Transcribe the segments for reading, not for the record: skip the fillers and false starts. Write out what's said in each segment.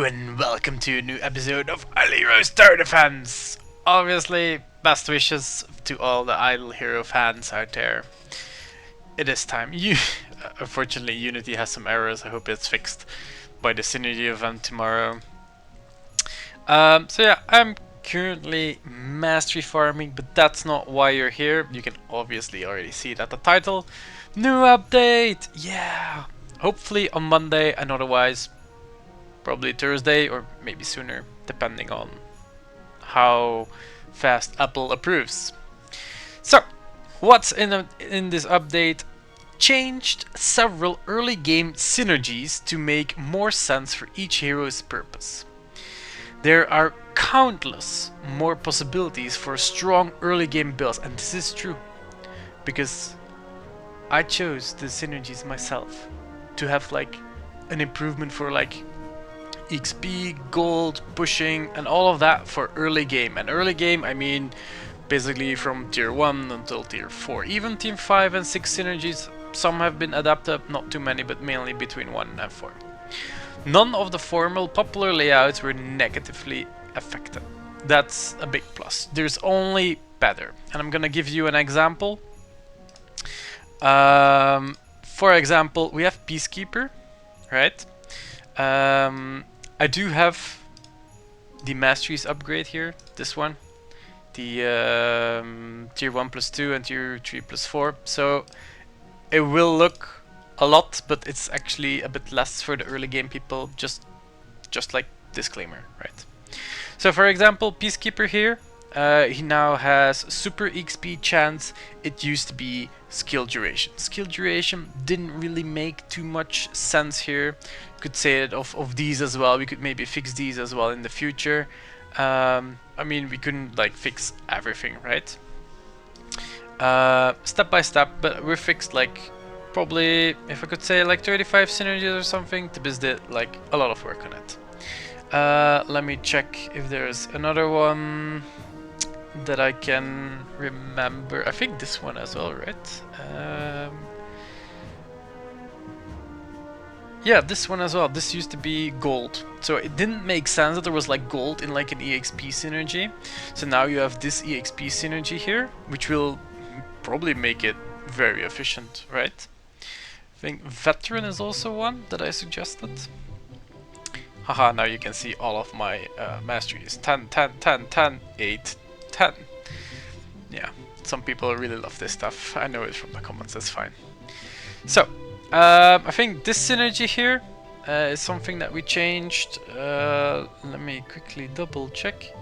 and welcome to a new episode of Idle Heroes Tower Defense! Obviously, best wishes to all the Idle Hero fans out there. It is time. Unfortunately, Unity has some errors. I hope it's fixed by the Synergy event tomorrow. So yeah, I'm currently Mastery farming, but that's not why you're here. You can obviously already see it at the title. New update! Yeah! Hopefully on Monday, and otherwise probably Thursday or maybe sooner, depending on how fast Apple approves. So, what's in this update? Changed several early game synergies to make more sense for each hero's purpose. There are countless more possibilities for strong early game builds, and this is true because I chose the synergies myself to have like an improvement for like XP, gold, pushing, and all of that for early game. And early game, I mean basically from tier 1 until tier 4. Even tier 5 and 6 synergies, some have been adapted, not too many, but mainly between 1 and 4. None of the formal popular layouts were negatively affected. That's a big plus. There's only better. And I'm gonna give you an example. For example, we have Peacekeeper, right? I do have the Masteries upgrade here, this one. The tier 1 plus 2 and tier 3 plus 4. So it will look a lot, but it's actually a bit less for the early game people, just like disclaimer, right? So for example, Peacekeeper here, he now has super XP chance. It used to be skill duration. Skill duration didn't really make too much sense here. Could say it of these as well. We could maybe fix these as well in the future. I mean, we couldn't like fix everything, right? Step by step, but we fixed like probably, if I could say, like 35 synergies or something. Tibbs did like a lot of work on it. Let me check if there's another one that I can remember. I think this one as well, right? Yeah, this one as well. This used to be gold, so it didn't make sense that there was like gold in like an EXP synergy. So now you have this EXP synergy here, which will probably make it very efficient, right? I think Veteran is also one that I suggested. Haha, now you can see all of my masteries. 10, 10, 10, 10, 8, 10. Yeah, some people really love this stuff. I know it from the comments, that's fine. So, I think this synergy here is something that we changed. Let me quickly double check.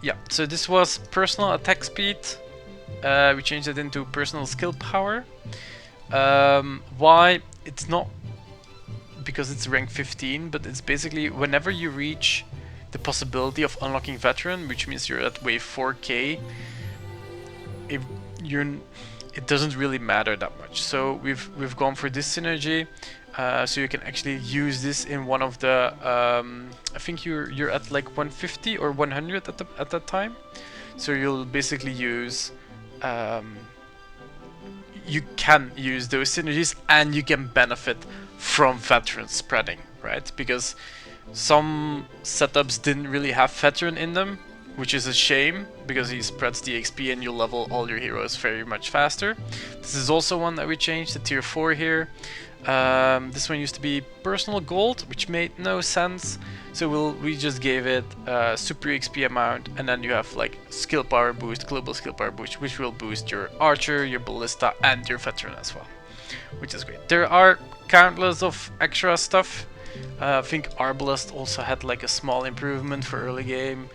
Yeah, so this was personal attack speed. We changed it into personal skill power. Why? It's not because it's rank 15, but it's basically whenever you reach the possibility of unlocking Veteran, which means you're at wave 4k, it doesn't really matter that much. So we've gone for this synergy, so you can actually use this in one of the I think you're at like 150 or 100 at that time. So you'll basically use you can use those synergies and you can benefit from Veteran spreading, right? Because some setups didn't really have Veteran in them, which is a shame because he spreads the XP and you level all your heroes very much faster. This is also one that we changed to tier 4 here. This one used to be personal gold, which made no sense. So we just gave it super XP amount, and then you have like skill power boost, global skill power boost, which will boost your archer, your ballista, and your veteran as well, which is great. There are countless of extra stuff. I think Arbalest also had like a small improvement for early game,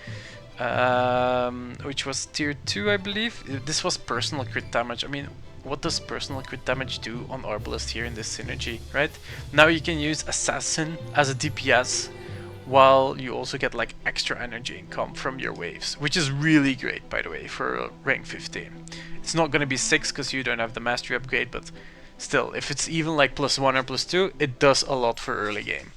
which was tier 2, I believe. This was personal crit damage. I mean, what does personal crit damage do on Arbalest here in this synergy, right? Now you can use Assassin as a DPS, while you also get like extra energy income from your waves, which is really great, by the way, for rank 15. It's not gonna be 6 because you don't have the mastery upgrade, but still, if it's even like +1 or +2, it does a lot for early game.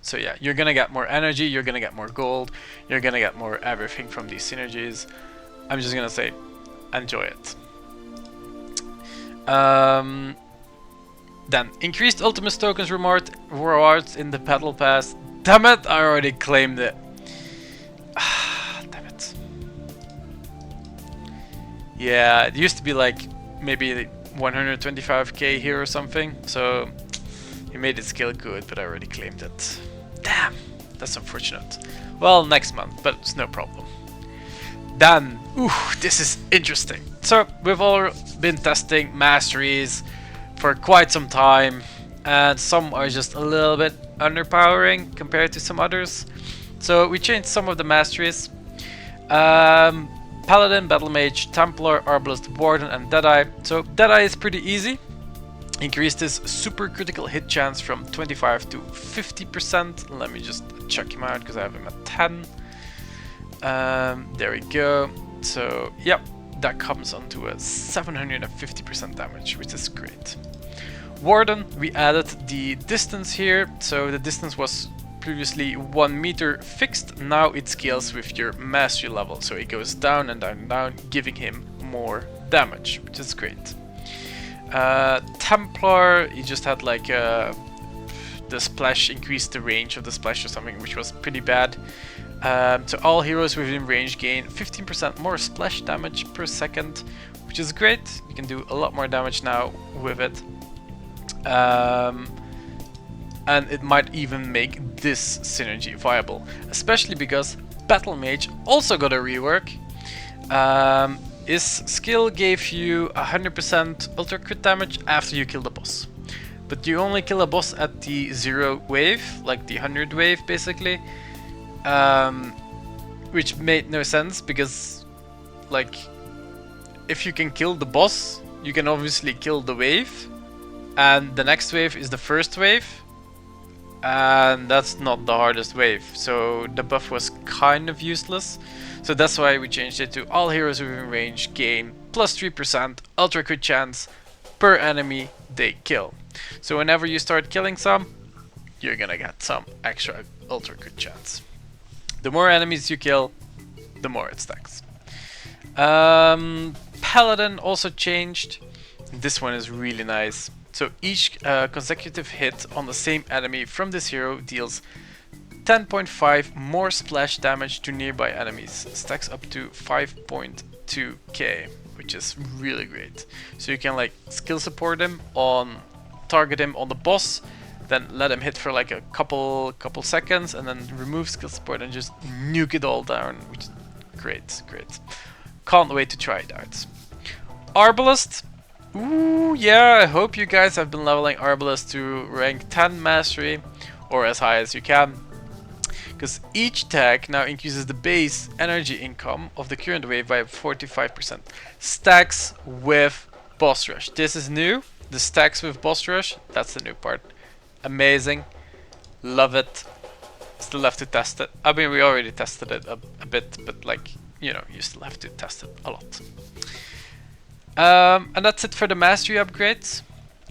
So yeah, you're gonna get more energy, you're gonna get more gold, you're gonna get more everything from these synergies. I'm just gonna say, enjoy it. Then, increased Ultimate tokens rewards in the Battle Pass. Damn it, I already claimed it. Damn it. Yeah, it used to be like maybe 125k here or something, so he made it scale good, but I already claimed it. Damn, that's unfortunate. Well, next month, but it's no problem. Then, ooh, this is interesting. So, we've all been testing masteries for quite some time, and some are just a little bit underpowering compared to some others. So, we changed some of the masteries. Paladin, Battle Mage, Templar, Arbalist, Warden, and Deadeye. So, Deadeye is pretty easy. Increased his super critical hit chance from 25 to 50%. Let me just check him out because I have him at 10. There we go. So, yep, that comes onto a 750% damage, which is great. Warden, we added the distance here. So the distance was previously 1 meter fixed. Now it scales with your mastery level. So it goes down and down and down, giving him more damage, which is great. Templar, he just had like the splash increased the range of the splash or something, which was pretty bad. So all heroes within range gain 15% more splash damage per second, which is great. You can do a lot more damage now with it. And it might even make this synergy viable, especially because Battle Mage also got a rework. His skill gave you 100% ultra crit damage after you kill the boss. But you only kill a boss at the 0 wave, like the 100 wave basically. Which made no sense because, like, if you can kill the boss, you can obviously kill the wave, and the next wave is the first wave, and that's not the hardest wave, so the buff was kind of useless. So that's why we changed it to all heroes within range gain plus 3% ultra crit chance per enemy they kill. So whenever you start killing some, you're gonna get some extra ultra crit chance. The more enemies you kill, the more it stacks. Paladin also changed. This one is really nice. So each consecutive hit on the same enemy from this hero deals 10.5 more splash damage to nearby enemies. Stacks up to 5.2k, which is really great. So you can like skill support him on, target him on the boss, then let him hit for like a couple seconds, and then remove skill support and just nuke it all down, which is great. Can't wait to try it out. Arbalist. Ooh, yeah, I hope you guys have been leveling Arbalist to rank 10 mastery, or as high as you can. Because each tag now increases the base energy income of the current wave by 45%. Stacks with boss rush. This is new. The stacks with boss rush, that's the new part. Amazing. Love it. Still have to test it. I mean, we already tested it a bit, but like, you know, you still have to test it a lot. And that's it for the mastery upgrades.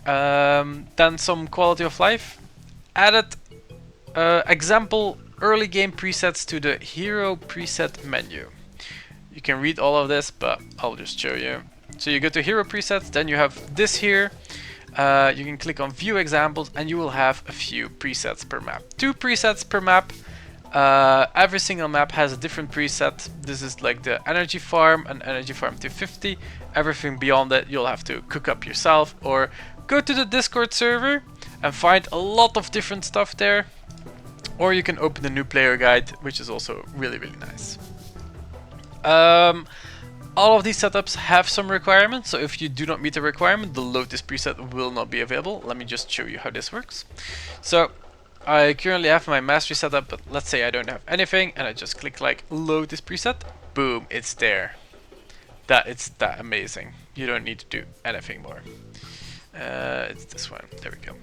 Then some quality of life. Added example early game presets to the hero preset menu. You can read all of this, but I'll just show you. So you go to hero presets, then you have this here. You can click on view examples and you will have a few presets per map. 2 presets per map. Every single map has a different preset. This is like the energy farm and energy farm 250. Everything beyond that you'll have to cook up yourself or go to the Discord server and find a lot of different stuff there. Or you can open the new player guide, which is also really nice. All of these setups have some requirements, so if you do not meet the requirement, the load this preset will not be available. Let me just show you how this works. So I currently have my mastery setup, but let's say I don't have anything, and I just click like load this preset. Boom, it's there. It's that amazing. You don't need to do anything more. It's this one. There we go.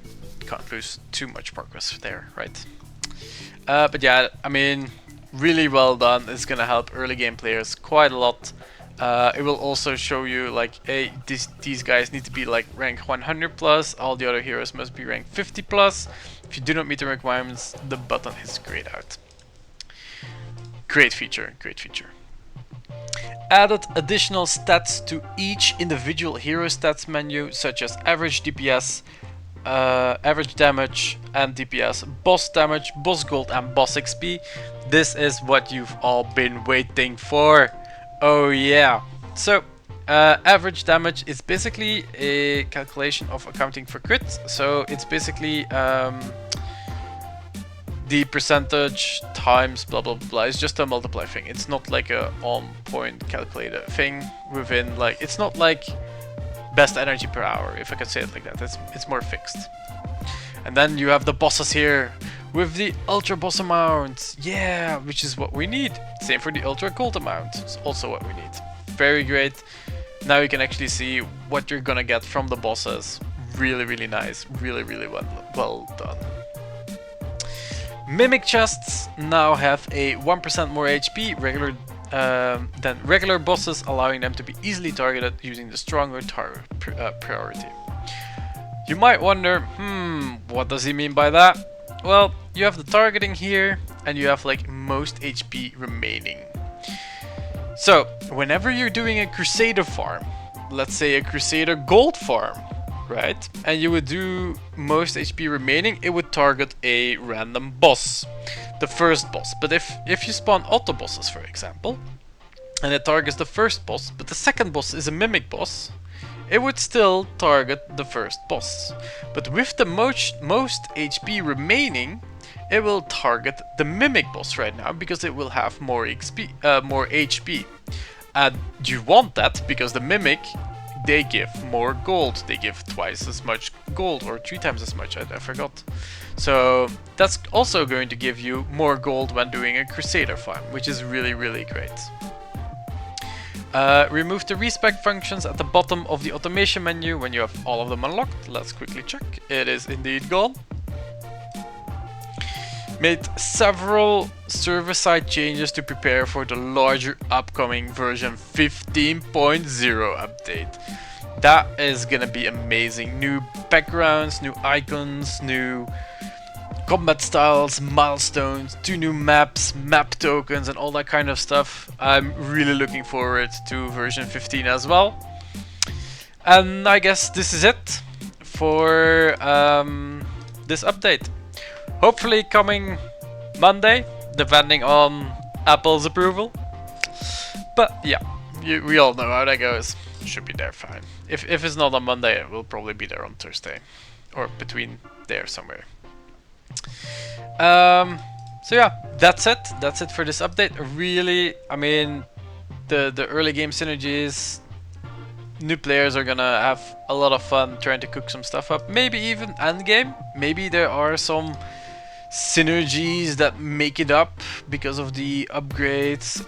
Can't lose too much progress there, right? But yeah, I mean, really well done. It's gonna help early game players quite a lot. It will also show you like, hey, these guys need to be like rank 100 plus, all the other heroes must be rank 50 plus. If you do not meet the requirements, the button is grayed out. Great feature, great feature. Added additional stats to each individual hero stats menu, such as average DPS, average damage and DPS, boss damage, boss gold and boss XP. This is what you've all been waiting for. Oh yeah. So average damage is basically a calculation of accounting for crits. So it's basically the percentage times blah blah blah. It's just a multiply thing. It's not like a on point calculator thing within, like, it's not like best energy per hour, if I could say it like that. It's more fixed. And then you have the bosses here with the ultra boss amount. Yeah, which is what we need. Same for the ultra gold amount. It's also what we need. Very great. Now you can actually see what you're gonna get from the bosses. Really, really nice. Really, really well done. Mimic chests now have a 1% more HP than regular bosses, allowing them to be easily targeted using the stronger priority. You might wonder, what does he mean by that? Well, you have the targeting here, and you have like most HP remaining. So, whenever you're doing a Crusader farm, let's say a Crusader gold farm, right? And you would do most HP remaining, it would target a random boss. The first boss. But if you spawn auto bosses, for example, and it targets the first boss, but the second boss is a mimic boss, it would still target the first boss. But with the most HP remaining, it will target the mimic boss right now because it will have more HP. And you want that because the mimic, they give more gold. They give twice as much gold, or 3 times as much, I forgot. So that's also going to give you more gold when doing a Crusader farm, which is really, really great. Remove the respec functions at the bottom of the automation menu when you have all of them unlocked. Let's quickly check. It is indeed gone. Made several server-side changes to prepare for the larger upcoming version 15.0 update. That is gonna be amazing. New backgrounds, new icons, new combat styles, milestones, 2 new maps, map tokens, and all that kind of stuff. I'm really looking forward to version 15 as well. And I guess this is it for this update. Hopefully coming Monday, depending on Apple's approval. But yeah, we all know how that goes. Should be there fine. If it's not on Monday, it will probably be there on Thursday. Or between there somewhere. So yeah, that's it. That's it for this update. Really, I mean, the early game synergies, new players are gonna have a lot of fun trying to cook some stuff up. Maybe even end game. Maybe there are some synergies that make it up because of the upgrades.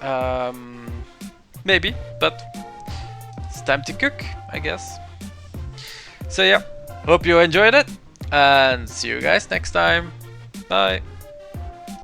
Maybe, but it's time to cook, I guess. So yeah, hope you enjoyed it, and see you guys next time. Bye.